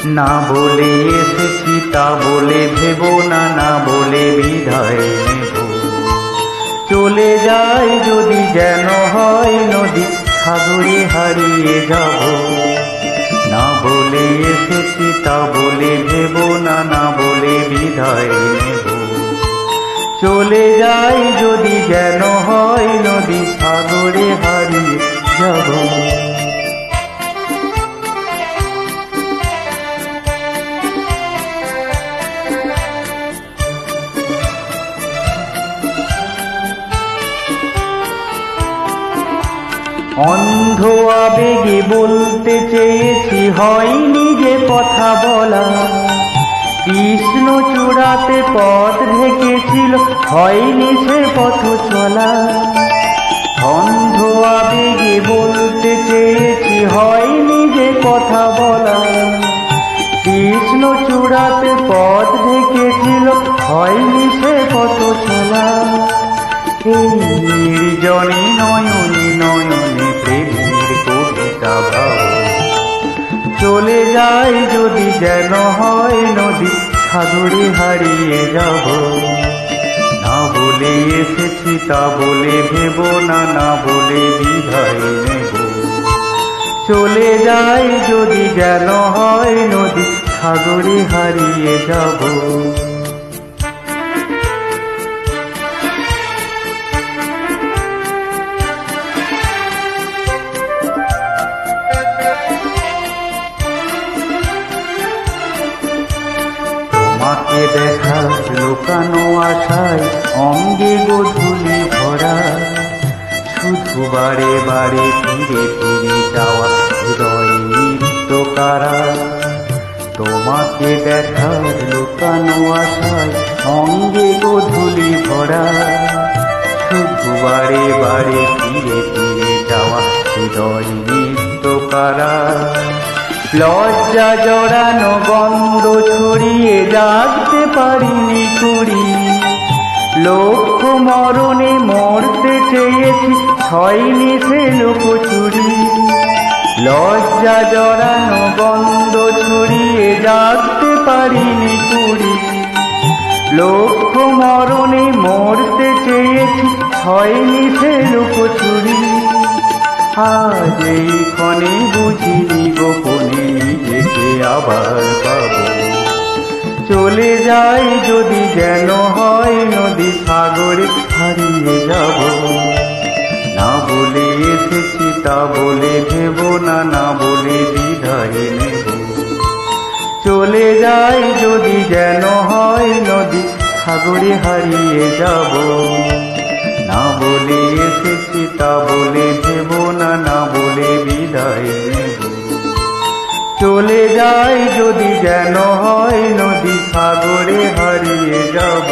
না বলে এসেছি তা বলে ভেব না, না বলে বিদায় নেব। চলে যাই যদি যেন হয় নদী, সাগরে হারিয়ে যাব। না বলে এসেছি তা বলে ভেব না, না বলে বিদায় নেব। চলে যাই যদি যেন হয় নদী, সাগরে হারিয়ে যাব। অন্ধ আবেগে বলতে চেয়েছি, হয়নি যে কথা বলা। কৃষ্ণ চূড়াতে পথ ঢেকেছিল, হয়নি সে পথ চলা। অন্ধ আবেগে বলতে চেয়েছি, হয়নি যে কথা বলা। কৃষ্ণ চূড়াতে পথ ঢেকেছিল, হয়নি সে পথ চলা। এই নির্জনে নয়নে নয়নে প্রেমের কবিতা ভাব। চলে যাই যদি যেন হয় নদী, সাগরে হারিয়ে যাব। না বলে এসেছি তা বলে ভেব না, না বলে বিদায় নেব। চলে যাই যদি যেন হয় নদী, সাগরে হারিয়ে যাব। তোমাকে দেখা লুকানো আশায় অঙ্গে গোধূলি ভরা। শুধু বারে বারে ফিরে ফিরে যাওয়া হৃদয় নিত্য কারা। তোমাকে দেখা লুকানো আশায় অঙ্গে গোধূলি ভরা। শুধু বারে বারে ফিরে ফিরে যাওয়া হৃদয় নিত্য কারা। লজ্জা জড়ানো গন্ধ ছড়িয়ে জাগতে পারিনি কুড়ি। লক্ষ্য মরণে মরতে চেয়েছি, হয়নি সে লুকোচুরি। লজ্জা জড়ানো গন্ধ ছড়িয়ে জাগতে পারিনি কুড়ি। লক্ষ্য মরণে মরতে চেয়েছি, হয়নি সে লুকোচুরি। আজ এই ক্ষণে বুঝিনি গোপনে নিজেকে আবার পাব। চলে যাই যদি যেন হয় নদী, সাগরে হারিয়ে যাব। না বলে এসেছি তা বলে ভেব না, না বলে বিদায় নেব। চলে যাই যদি যেন হয় নদী, সাগরে হারিয়ে যাব। না বলে এসেছি তা বলে ভেব না, না বলে বিদায় নেব। চলে যাই যদি যেন হয় নদী, সাগরে হারিয়ে যাব।